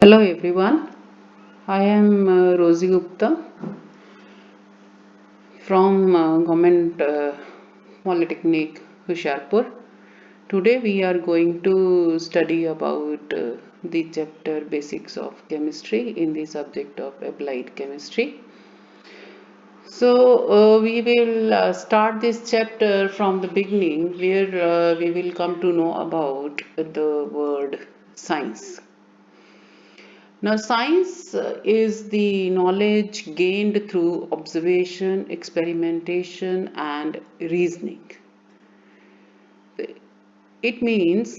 Hello everyone, I am Rosie Gupta from Government Polytechnic Hoshiarpur. Today we are going to study about the chapter Basics of Chemistry in the subject of Applied Chemistry. So we will start this chapter from the beginning where we will come to know about the word science. Now, science is the knowledge gained through observation, experimentation, and reasoning. It means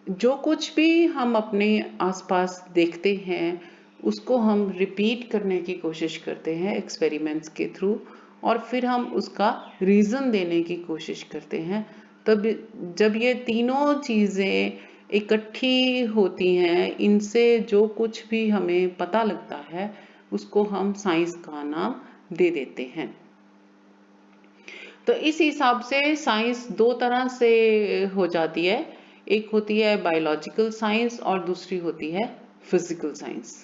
जो कुछ भी हम अपने आसपास देखते हैं उसको हम रिपीट करने की कोशिश करते हैं एक्सपेरिमेंट्स के थ्रू और फिर हम उसका रीज़न देने की कोशिश करते हैं तब जब ये तीनों चीज़ें इकट्ठी होती हैं इनसे जो कुछ भी हमें पता लगता है उसको हम साइंस का नाम दे देते हैं। तो इस हिसाब से साइंस दो तरह से हो जाती है, एक होती है बायोलॉजिकल साइंस और दूसरी होती है physical science.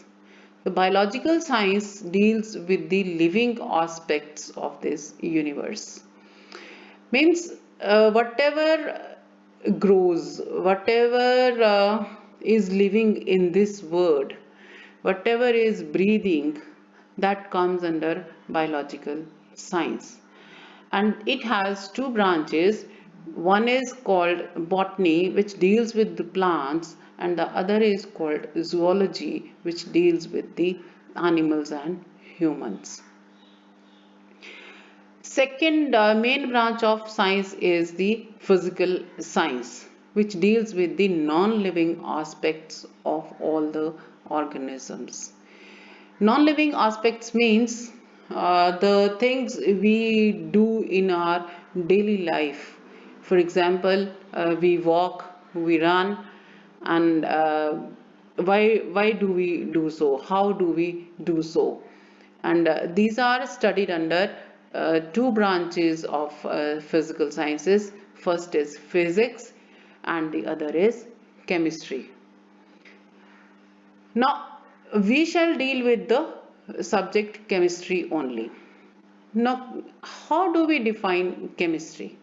The biological science deals with the living aspects of this universe. Means whatever grows, whatever is living in this world, whatever is breathing, that comes under biological science. And it has two branches. One is called botany, which deals with the plants, and the other is called zoology, which deals with the animals and humans. Second main branch of science is the physical science, which deals with the non-living aspects of all the organisms. Non-living aspects means the things we do in our daily life. For example, we walk, we run, and why do we do so? How do we do so? And these are studied under two branches of physical sciences. First is physics, and the other is chemistry. Now, we shall deal with the subject chemistry only. Now, how do we define chemistry?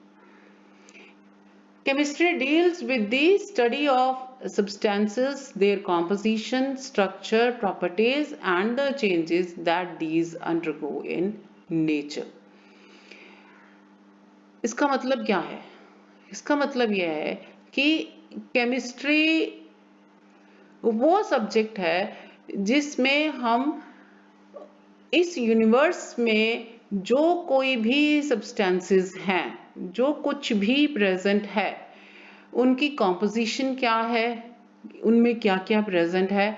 Chemistry deals with the study of substances, their composition, structure, properties, and the changes that these undergo in nature. इसका मतलब क्या है? इसका मतलब यह है कि chemistry वो सब्जेक्ट है जिसमें हम इस यूनिवर्स में जो कोई भी सब्सटेंसेस हैं, जो कुछ भी प्रेजेंट है, उनकी कॉम्पोजिशन क्या है, उनमें क्या क्या प्रेजेंट है,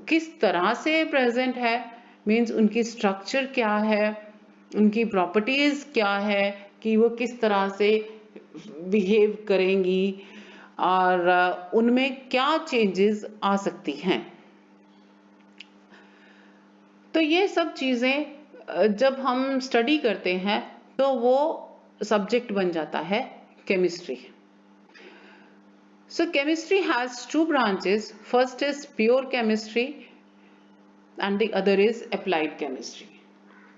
किस तरह से प्रेजेंट है, मीन्स उनकी स्ट्रक्चर क्या है, उनकी प्रॉपर्टीज क्या है कि वो किस तरह से बिहेव करेंगी और उनमें क्या चेंजेस आ सकती हैं। तो ये सब चीज़ें जब हम स्टडी करते हैं तो वो सब्जेक्ट बन जाता है chemistry. So chemistry has two branches. First is pure chemistry and the other is applied chemistry.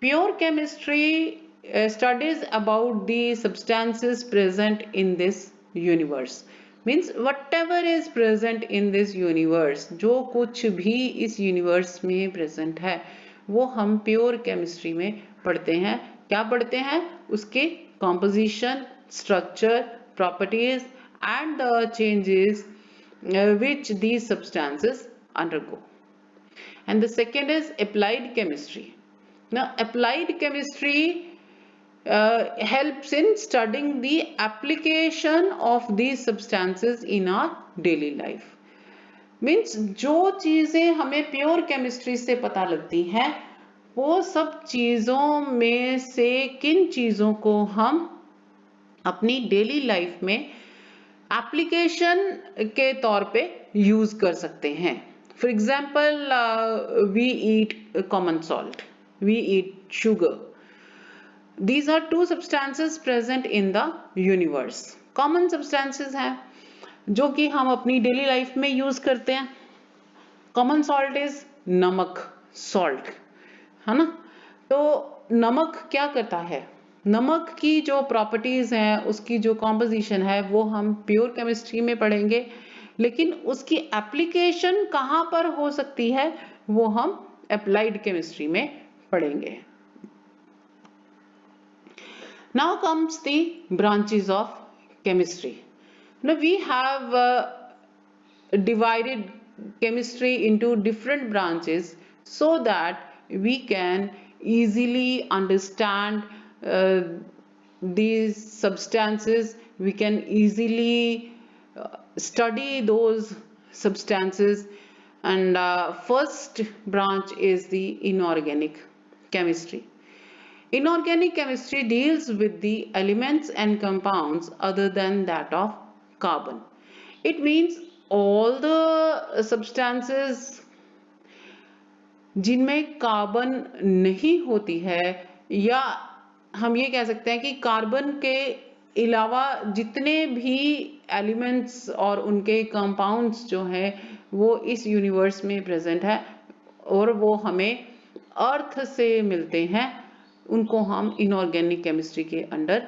Pure chemistry studies about the substances present in this universe. Means whatever is present in this universe, जो कुछ भी इस universe में present है वो हम pure chemistry में पढ़ते हैं। क्या पढ़ते हैं? उसके composition, structure, properties and the changes which these substances undergo. And the second is applied chemistry. Now, applied chemistry helps in studying the application of these substances in our daily life. Means जो चीज़ें हमें pure chemistry से पता लगती हैं वो सब चीज़ों में से किन चीज़ों को हम अपनी डेली लाइफ में एप्लीकेशन के तौर पे यूज कर सकते हैं। For example we eat common salt, we eat sugar. These are two substances present in the universe. Common substances हैं जो कि हम अपनी डेली लाइफ में यूज करते हैं। कॉमन सॉल्ट इज नमक, सॉल्ट, है ना। तो नमक क्या करता है, नमक की जो प्रॉपर्टीज हैं, उसकी जो कॉम्पोजिशन है, वो हम प्योर केमिस्ट्री में पढ़ेंगे, लेकिन उसकी एप्लीकेशन कहाँ पर हो सकती है वो हम अप्लाइड केमिस्ट्री में पढ़ेंगे। Now comes the branches of chemistry. Now we have divided chemistry into different branches so that we can easily understand uh, these substances. We can easily study those substances. And first branch is the inorganic chemistry. Inorganic chemistry deals with the elements and compounds other than that of carbon. It means all the substances जिनमें carbon नहीं होती है, या हम ये कह सकते हैं कि कार्बन के अलावा जितने भी एलिमेंट्स और उनके कंपाउंड्स जो हैं वो इस यूनिवर्स में प्रेजेंट है और वो हमें अर्थ से मिलते हैं, उनको हम इनऑर्गेनिक केमिस्ट्री के अंडर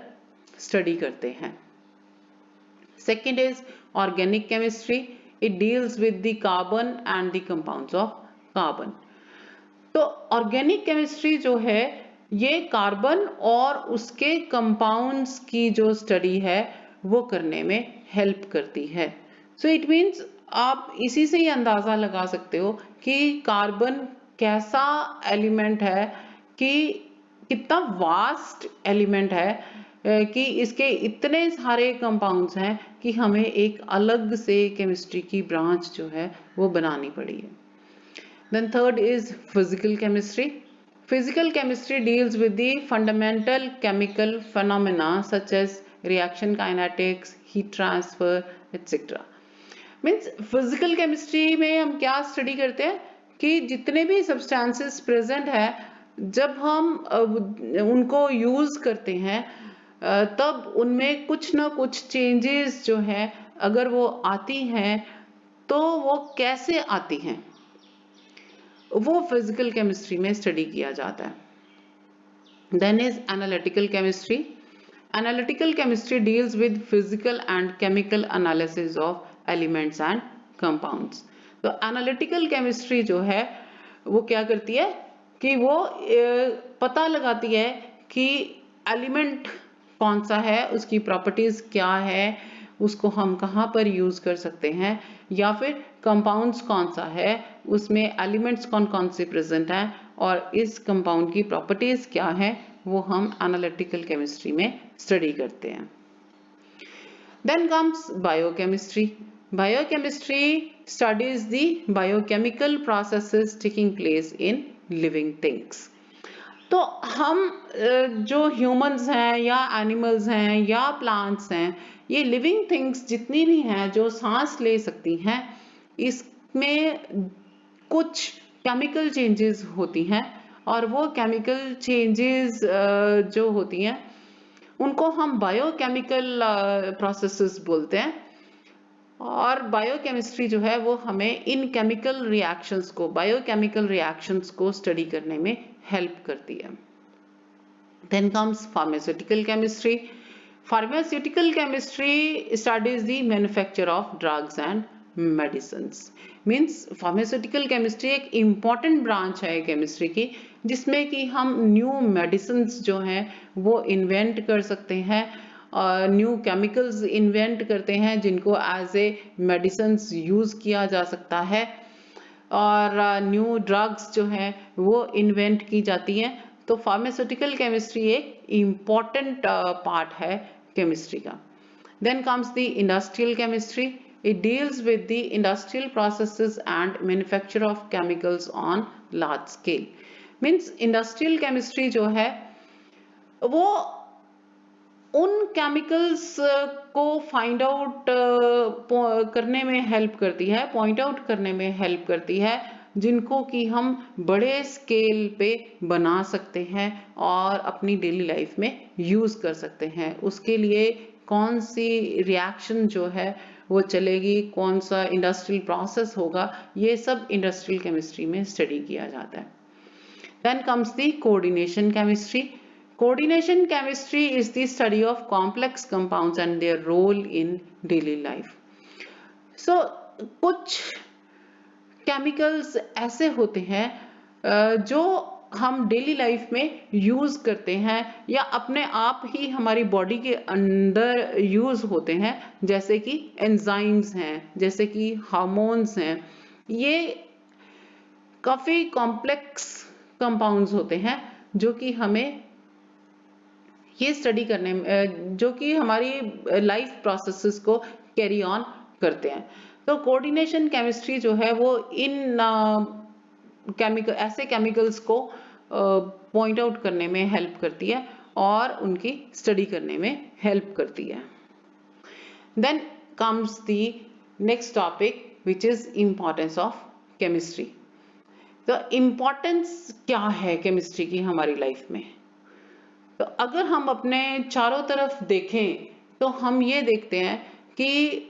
स्टडी करते हैं। Second is organic chemistry, it deals with the carbon and the compounds of carbon. तो ऑर्गेनिक केमिस्ट्री जो है ये कार्बन और उसके कंपाउंड्स की जो स्टडी है वो करने में हेल्प करती है। सो इट मीन्स आप इसी से ही अंदाजा लगा सकते हो कि कार्बन कैसा एलिमेंट है, कि कितना वास्ट एलिमेंट है, कि इसके इतने सारे कंपाउंड्स हैं कि हमें एक अलग से केमिस्ट्री की ब्रांच जो है वो बनानी पड़ी है। Then third is physical chemistry. Physical chemistry deals with the fundamental chemical phenomena such as reaction kinetics, heat transfer, etc. Means physical chemistry में हम क्या स्टडी करते हैं कि जितने भी substances present है, जब हम उनको यूज करते हैं तब उनमें कुछ ना कुछ चेंजेस जो हैं अगर वो आती हैं तो वो कैसे आती हैं वो फिजिकल केमिस्ट्री में स्टडी किया जाता है। Then is analytical chemistry. Analytical chemistry deals with physical and chemical analysis of elements and compounds. तो एनालिटिकल केमिस्ट्री जो है वो क्या करती है कि वो पता लगाती है कि एलिमेंट कौन सा है, उसकी प्रॉपर्टीज क्या है, उसको हम कहाँ पर यूज कर सकते हैं, या फिर कंपाउंड्स कौन सा है, उसमें एलिमेंट्स कौन कौन से प्रेजेंट हैं और इस कंपाउंड की प्रॉपर्टीज क्या है, वो हम एनालिटिकल केमिस्ट्री में स्टडी करते हैं। Then comes biochemistry. Biochemistry studies the biochemical processes taking place in living things. तो हम जो ह्यूमंस हैं या एनिमल्स हैं या प्लांट्स हैं, ये लिविंग थिंग्स जितनी भी हैं जो सांस ले सकती हैं, इसमें कुछ केमिकल चेंजेस होती हैं और वो केमिकल चेंजेस जो होती हैं उनको हम बायोकेमिकल प्रोसेसेस बोलते हैं। और बायोकेमिस्ट्री जो है वो हमें इन केमिकल रिएक्शंस को, बायोकेमिकल रिएक्शंस को स्टडी करने में हेल्प करती है। Then comes pharmaceutical chemistry. Pharmaceutical chemistry studies the manufacture of drugs and medicines. Means pharmaceutical chemistry एक इम्पॉर्टेंट ब्रांच है केमिस्ट्री की, जिसमें कि हम न्यू मेडिसिन्स जो हैं वो इन्वेंट कर सकते हैं, न्यू केमिकल्स इन्वेंट करते हैं जिनको एज ए मेडिसिन्स यूज किया जा सकता है, और न्यू ड्रग्स जो हैं वो इन्वेंट की जाती हैं। तो फार्मास्यूटिकल केमिस्ट्री एक इम्पॉर्टेंट पार्ट है केमिस्ट्री का। Then comes the industrial chemistry. It deals with the industrial processes and manufacture of chemicals on large scale. Means industrial chemistry जो है वो उन केमिकल्स को फाइंड आउट करने में हेल्प करती है, पॉइंट आउट करने में हेल्प करती है, जिनको कि हम बड़े स्केल पे बना सकते हैं और अपनी डेली लाइफ में यूज कर सकते हैं। उसके लिए कौन सी रिएक्शन जो है वो चलेगी, कौन सा इंडस्ट्रियल प्रोसेस होगा, ये सब इंडस्ट्रियल केमिस्ट्री में स्टडी किया जाता है। Then comes the coordination chemistry. Coordination chemistry is the study of complex compounds and their role in daily life. So कुछ केमिकल्स ऐसे होते हैं जो हम डेली लाइफ में यूज करते हैं या अपने आप ही हमारी बॉडी के अंदर यूज होते हैं, जैसे कि एंजाइम्स हैं, जैसे कि हार्मोन्स हैं। ये काफी कॉम्प्लेक्स कंपाउंड्स होते हैं जो कि हमें ये स्टडी करने में, जो कि हमारी लाइफ प्रोसेसेस को कैरी ऑन करते हैं। तो कोऑर्डिनेशन केमिस्ट्री जो है वो इन ऐसे केमिकल्स को पॉइंट आउट करने में हेल्प करती है और उनकी स्टडी करने में हेल्प करती है। Then comes the next topic which is importance of chemistry. तो इम्पोर्टेंस क्या है केमिस्ट्री की हमारी लाइफ में? तो अगर हम अपने चारों तरफ देखें तो हम ये देखते हैं कि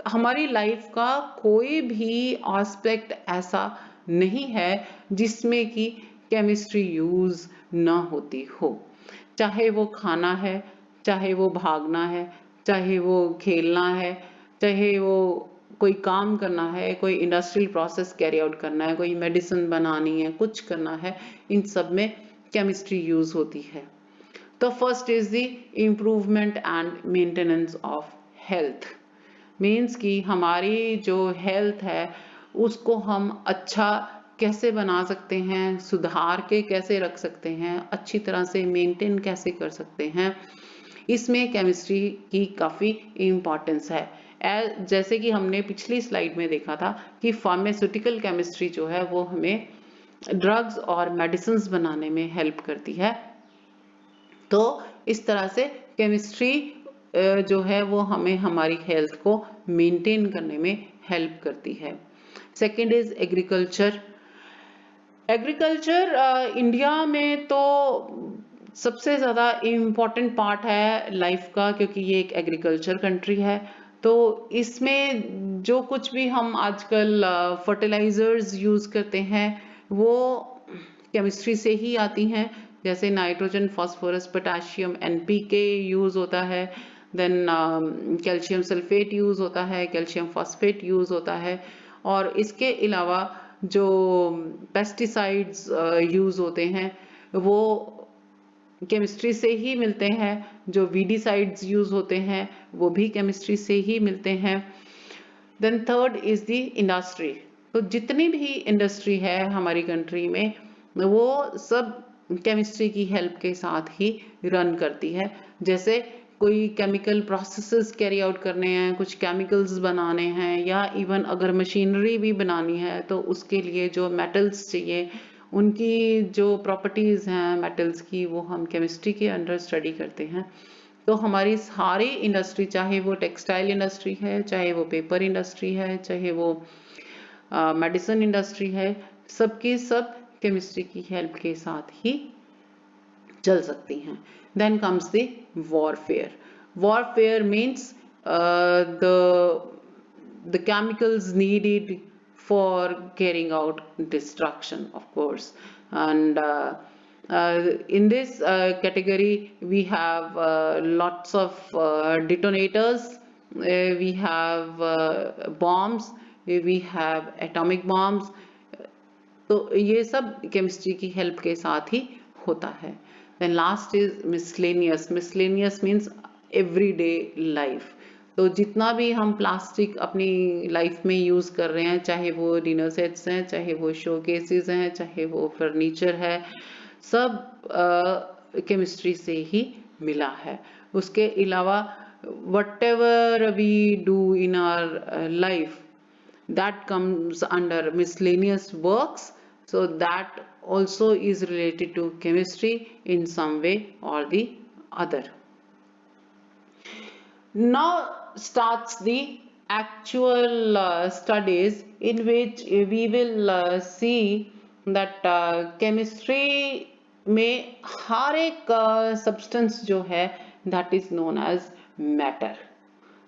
हमारी लाइफ का कोई भी एस्पेक्ट ऐसा नहीं है जिसमें कि केमिस्ट्री यूज ना होती हो। चाहे वो खाना है, चाहे वो भागना है, चाहे वो खेलना है, चाहे वो कोई काम करना है, कोई इंडस्ट्रियल प्रोसेस कैरी आउट करना है, कोई मेडिसिन बनानी है, कुछ करना है, इन सब में केमिस्ट्री यूज होती है। तो first is the improvement and maintenance of health. Means कि हमारी जो हेल्थ है उसको हम अच्छा कैसे बना सकते हैं, सुधार के कैसे रख सकते हैं, अच्छी तरह से मेंटेन कैसे कर सकते हैं, इसमें केमिस्ट्री की काफ़ी इम्पॉर्टेंस है। जैसे कि हमने पिछली स्लाइड में देखा था कि फार्मास्यूटिकल केमिस्ट्री जो है वो हमें ड्रग्स और मेडिसिन्स बनाने में हेल्प करती है। तो इस तरह से केमिस्ट्री जो है वो हमें हमारी हेल्थ को मेंटेन करने में हेल्प करती है। Second is agriculture. Agriculture India में तो सबसे ज़्यादा इम्पोर्टेंट पार्ट है लाइफ का, क्योंकि ये एक एग्रीकल्चर कंट्री है। तो इसमें जो कुछ भी हम आजकल फर्टिलाइजर्स यूज़ करते हैं वो केमिस्ट्री से ही आती हैं। जैसे nitrogen, phosphorus, potassium, NPK use होता है, देन कैल्शियम सल्फेट यूज़ होता है, कैल्शियम फॉस्फेट यूज़ होता है, और इसके अलावा जो पेस्टिसाइड्स यूज़ होते हैं वो केमिस्ट्री से ही मिलते हैं। जो वीडीसाइड्स यूज़ होते हैं वो भी केमिस्ट्री से ही मिलते हैं। Then third is the industry. तो जितनी भी इंडस्ट्री है हमारी कंट्री में वो सब केमिस्ट्री की हेल्प के साथ ही रन करती है। जैसे कोई केमिकल प्रोसेसेस कैरी आउट करने हैं, कुछ केमिकल्स बनाने हैं, या इवन अगर मशीनरी भी बनानी है तो उसके लिए जो मेटल्स चाहिए उनकी जो प्रॉपर्टीज़ हैं मेटल्स की वो हम केमिस्ट्री के अंडर स्टडी करते हैं। तो हमारी सारी इंडस्ट्री, चाहे वो टेक्सटाइल इंडस्ट्री है, चाहे वो पेपर इंडस्ट्री है, चाहे वो मेडिसिन इंडस्ट्री है, सबकी सब केमिस्ट्री की हेल्प के साथ ही चल सकती हैं। Then comes the warfare. Warfare means the chemicals needed for carrying out destruction, of course. And in this category we have lots of detonators, we have bombs, we have atomic bombs। तो ये सब chemistry की help के साथ ही होता है। Then last is miscellaneous. Miscellaneous means everyday life. तो जितना भी हम प्लास्टिक अपनी लाइफ में यूज़ कर रहे हैं, चाहे वो डिनर सेट्स हैं, चाहे वो शो केसेस हैं, चाहे वो फर्नीचर है, सब केमिस्ट्री से ही मिला है। उसके अलावा whatever we do in our life that comes under miscellaneous works, so that also is related to chemistry in some way or the other. Now starts the actual studies in which we will see that chemistry में हर एक substance जो है that is known as matter.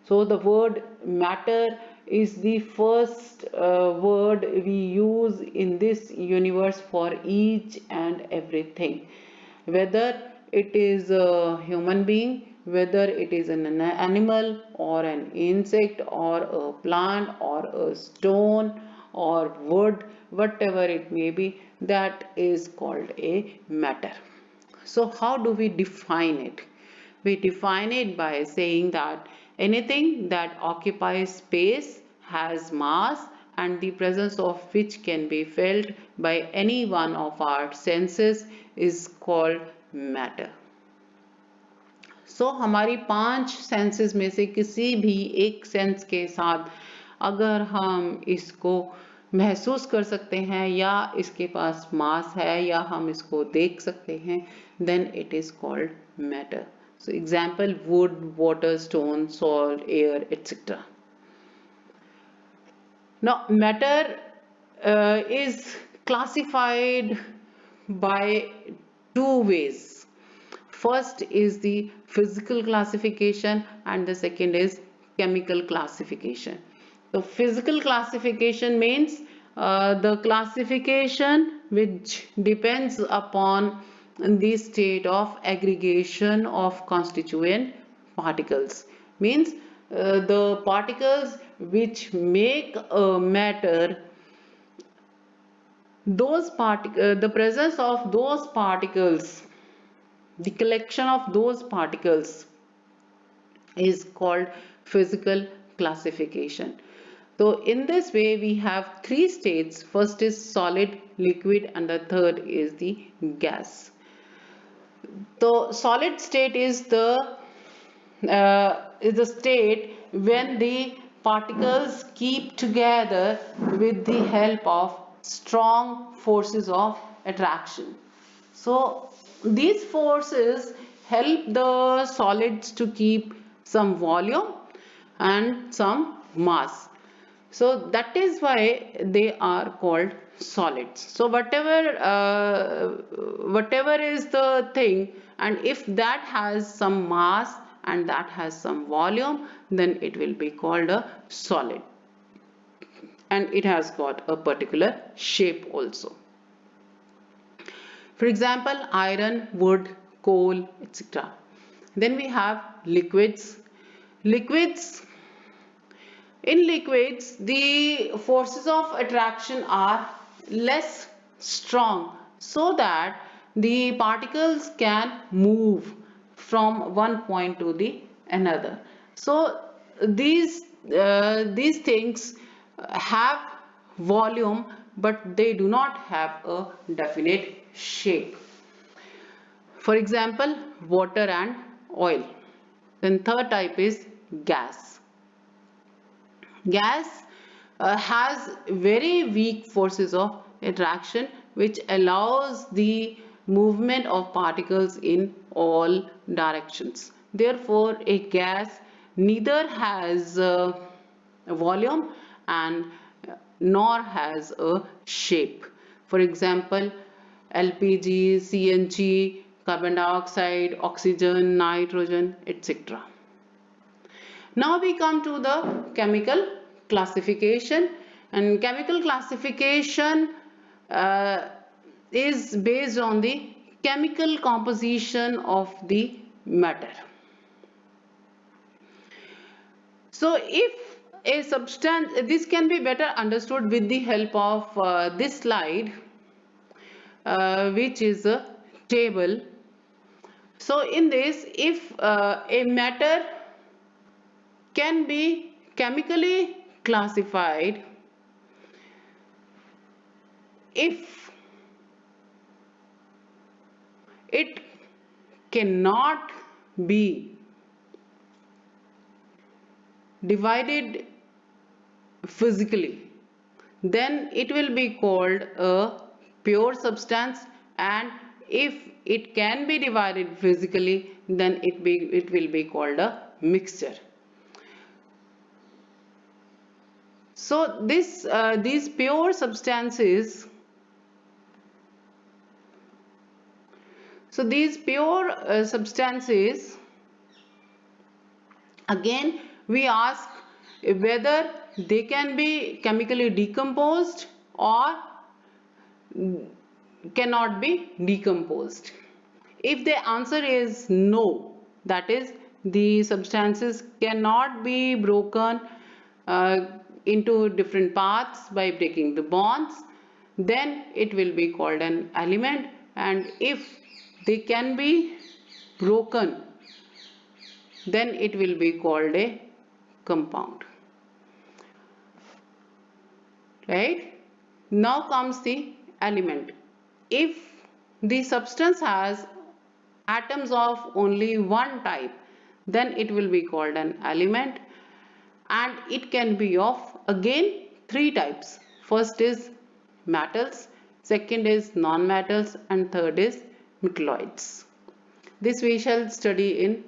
So the word matter is the first word we use in this universe for each and everything. Whether it is a human being, whether it is an animal or an insect or a plant or a stone or wood, whatever it may be, that is called a matter. So how do we define it? We define it by saying that anything that occupies space, has mass, and the presence of which can be felt by any one of our senses is called matter. हमारी 5 senses में से किसी भी एक sense के साथ अगर हम इसको महसूस कर सकते हैं या इसके पास मास है या हम इसको देख सकते हैं, then it is called matter. So example, wood, water, stone, salt, air, etc. Now matter is classified by two ways. First is the physical classification and the second is chemical classification. So physical classification means the classification which depends upon the state of aggregation of constituent particles. Means the particles which make a matter, the presence of those particles, the collection of those particles is called physical classification. So in this way we have three states. First is solid, liquid, and the third is the gas. So solid state is the state when the particles keep together with the help of strong forces of attraction. So these forces help the solids to keep some volume and some mass. So that is why they are called solids. So whatever is the thing, and if that has some mass and that has some volume, then it will be called a solid, and it has got a particular shape also. For example, iron, wood, coal, etc. Then we have liquids. Liquids In liquids, the forces of attraction are less strong so that the particles can move from one point to the another. So these things have volume, but they do not have a definite shape. For example, water and oil. Then third type is gas. Gas has very weak forces of attraction which allows the movement of particles in all directions. Therefore, a gas neither has a volume and nor has a shape. For example, LPG, CNG, carbon dioxide, oxygen, nitrogen, etc. Now we come to the chemical classification, and chemical classification uh, is based on the chemical composition of the matter. So if a substance, this can be better understood with the help of this slide, which is a table. So in this, if a matter can be chemically classified if it cannot be divided physically, then it will be called a pure substance, and if it can be divided physically, then it will be called a mixture. So these pure substances, again we ask whether they can be chemically decomposed or cannot be decomposed. If the answer is no, that is, the substances cannot be broken uh, into different parts by breaking the bonds, then it will be called an element. And if they can be broken, then it will be called a compound. Right? Now comes the element. If the substance has atoms of only one type, then it will be called an element, and it can be of again three types. First is metals, second is non-metals, and third is metalloids. This we shall study in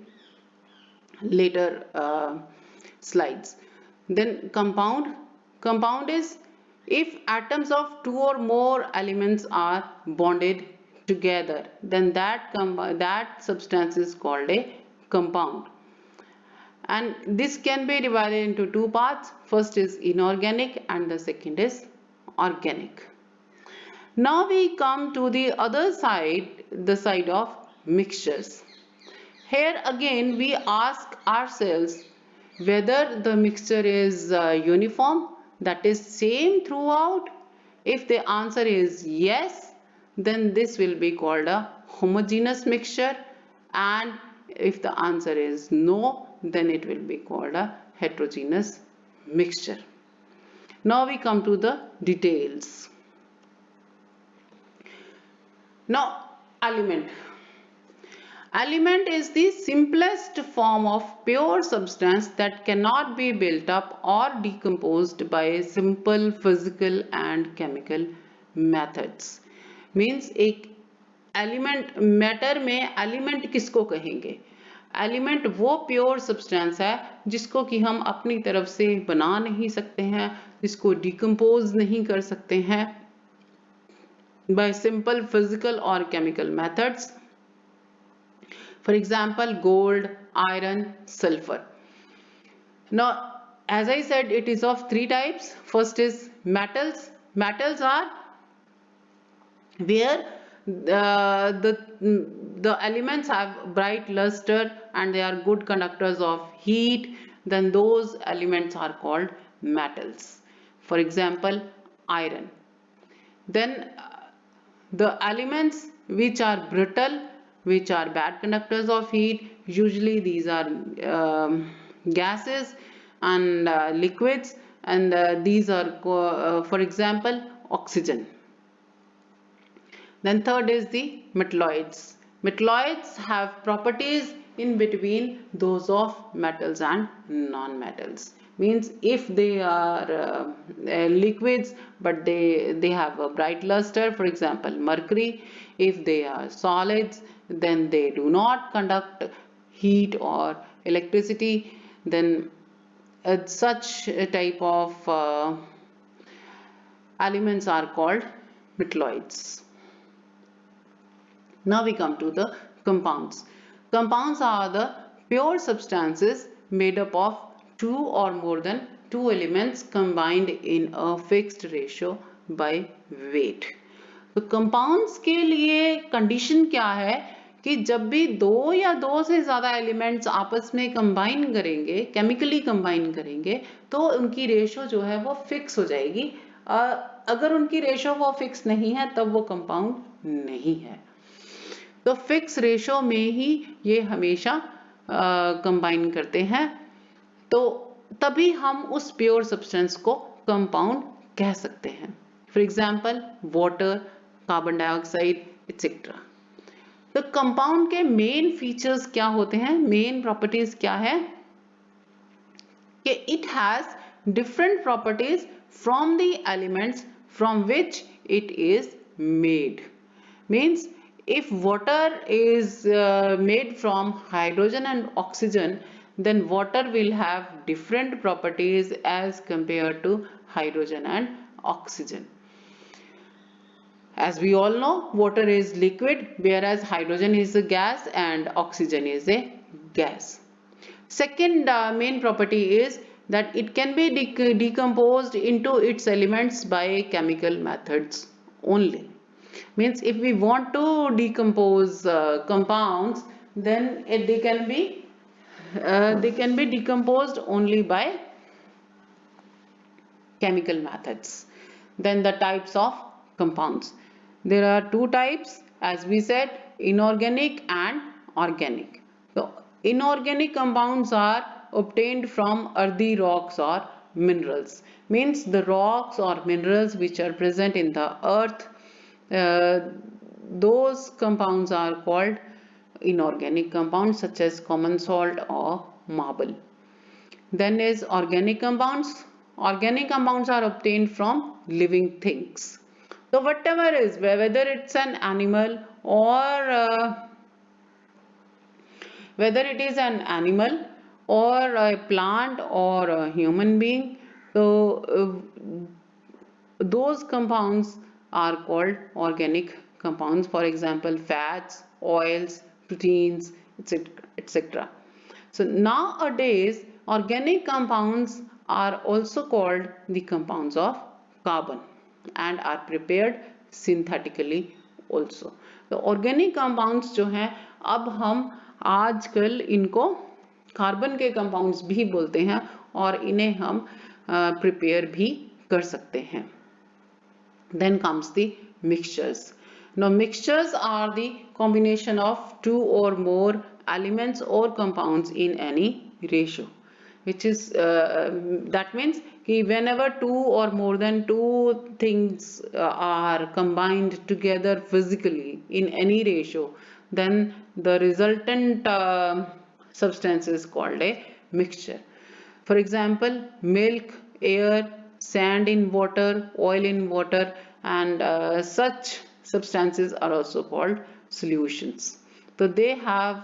later slides. Then compound is if atoms of two or more elements are bonded together, then that substance is called a compound. And this can be divided into two parts. First is inorganic and the second is organic. Now we come to the other side, the side of mixtures. Here again we ask ourselves whether the mixture is uniform, that is same throughout. If the answer is yes, then this will be called a homogeneous mixture, and if the answer is no, then it will be called a heterogeneous mixture. Now we come to the details. Now element. Element is the simplest form of pure substance that cannot be built up or decomposed by simple physical and chemical methods. Means एक element matter में element किसको कहेंगे? Element वो pure substance है जिसको कि हम अपनी तरफ से बना नहीं सकते हैं, जिसको डिकम्पोज नहीं कर सकते हैं by simple physical or chemical methods. For example, gold, iron, sulfur. Now, as I said, it is of three types. First is metals. Metals are where the elements have bright luster and they are good conductors of heat. Then those elements are called metals. For example, iron. Then the elements which are brittle, which are bad conductors of heat, usually these are gases and liquids, and these are for example oxygen. Then third is the metalloids. Metalloids have properties in between those of metals and non-metals. Means if they are liquids but they have a bright luster, for example mercury. If they are solids, then they do not conduct heat or electricity. Then such a type of elements are called metalloids. Now we come to the compounds. Compounds are the pure substances made up of two or more than two elements combined in a fixed ratio by weight. तो compounds के लिए condition क्या है कि जब भी दो या दो से ज़्यादा elements आपस में combine करेंगे, chemically combine करेंगे, तो उनकी ratio जो है वो fix हो जाएगी. अगर उनकी ratio वो fix नहीं है तब वो compound नहीं है. तो फिक्स रेशो में ही ये हमेशा कंबाइन करते हैं, तो तभी हम उस प्योर सब्सटेंस को कंपाउंड कह सकते हैं. For example water, carbon dioxide etcetera. तो कंपाउंड के मेन फीचर्स क्या होते हैं, मेन प्रॉपर्टीज क्या है कि it has different properties from the elements from which it is made. Means if water is made from hydrogen and oxygen, then water will have different properties as compared to hydrogen and oxygen. As we all know, water is liquid, whereas hydrogen is a gas and oxygen is a gas. Second main property is that it can be decomposed into its elements by chemical methods only. Means if we want to decompose compounds, then they can be decomposed only by chemical methods. Then the types of compounds. There are two types, as we said, inorganic and organic. So inorganic compounds are obtained from earthy rocks or minerals. Means the rocks or minerals which are present in the earth, uh, those compounds are called inorganic compounds, such as common salt or marble. Then is organic compounds. Organic compounds are obtained from living things. So whatever is, whether it's an animal or whether it is an animal or a plant or a human being, so those compounds are called organic compounds. For example, fats, oils, proteins, etc. So nowadays, organic compounds are also called the compounds of carbon and are prepared synthetically also. तो organic compounds जो हैं, अब हम आजकल इनको carbon के compounds भी बोलते हैं और इन्हें हम प्रिपेयर भी कर सकते हैं. Then comes the mixtures. Now mixtures are the combination of two or more elements or compounds in any ratio, which is that means कि whenever two or more than two things are combined together physically in any ratio, then the resultant substance is called a mixture. For example, milk, air, sand in water, oil in water, and such substances are also called solutions. So they have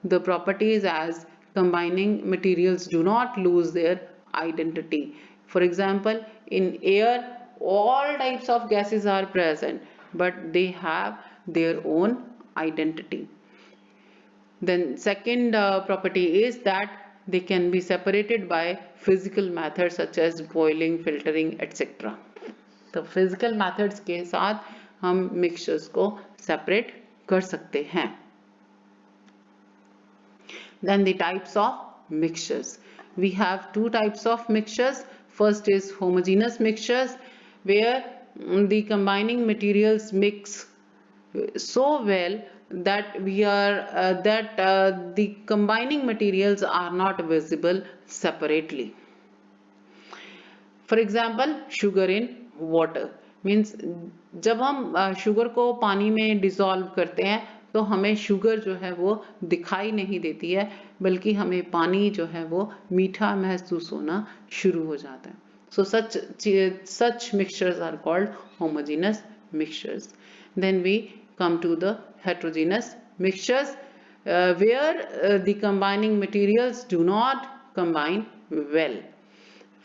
the properties as combining materials do not lose their identity. For example, in air, all types of gases are present, but they have their own identity. Then second property is that they can be separated by physical methods such as boiling, filtering, etc. तो physical methods के साथ हम mixtures को separate कर सकते हैं. Then the types of mixtures. We have two types of mixtures. First is homogeneous mixtures, where the combining materials mix so well that the combining materials are not visible separately. For example, sugar in water means जब हम sugar को पानी में dissolve करते हैं तो हमें sugar जो है वो दिखाई नहीं देती है, बल्कि हमें पानी जो है वो मीठा महसूस होना शुरू हो जाता है. So such mixtures are called homogeneous mixtures. Then we come to the heterogeneous mixtures, where the combining materials do not combine well.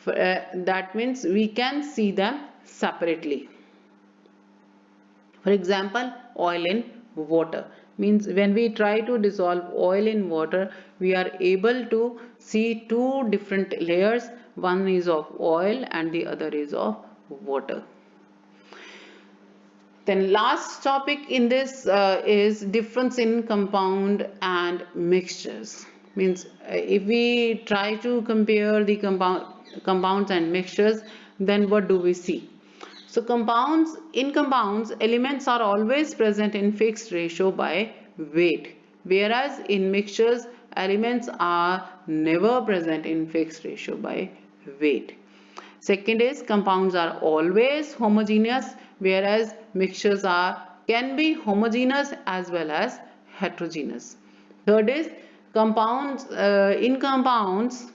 That means we can see them separately. For example, oil in water means when we try to dissolve oil in water, we are able to see two different layers. One is of oil and the other is of water. Then last topic in this is difference in compound and mixtures. Means if we try to compare the compounds and mixtures, then what do we see? So in compounds, elements are always present in fixed ratio by weight, whereas in mixtures, elements are never present in fixed ratio by weight. Second is compounds are always homogeneous, whereas mixtures can be homogeneous as well as heterogeneous. Third is in compounds,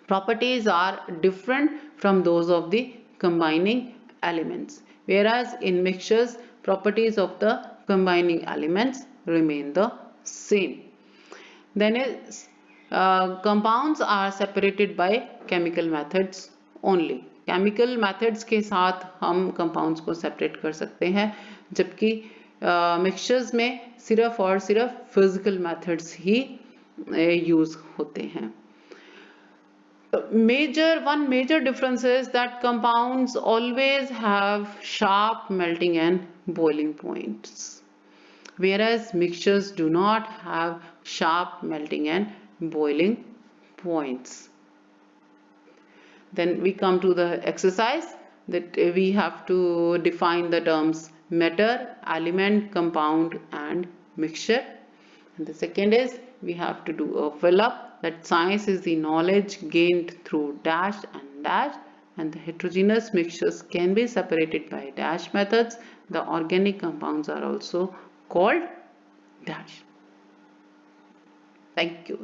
properties are different from those of the combining elements, whereas in mixtures, properties of the combining elements remain the same. Then is compounds are separated by chemical methods only. Chemical methods के साथ हम compounds को separate कर सकते हैं, जबकि mixtures में सिर्फ और सिर्फ physical methods ही यूज होते हैं. One major difference is that compounds always have sharp melting and boiling points, whereas mixtures do not have sharp melting and boiling points. Then we come to the exercise that we have to define the terms matter, element, compound and mixture. And the second is we have to do a fill up, that science is the knowledge gained through dash and dash, and the heterogeneous mixtures can be separated by dash methods. The organic compounds are also called dash. Thank you.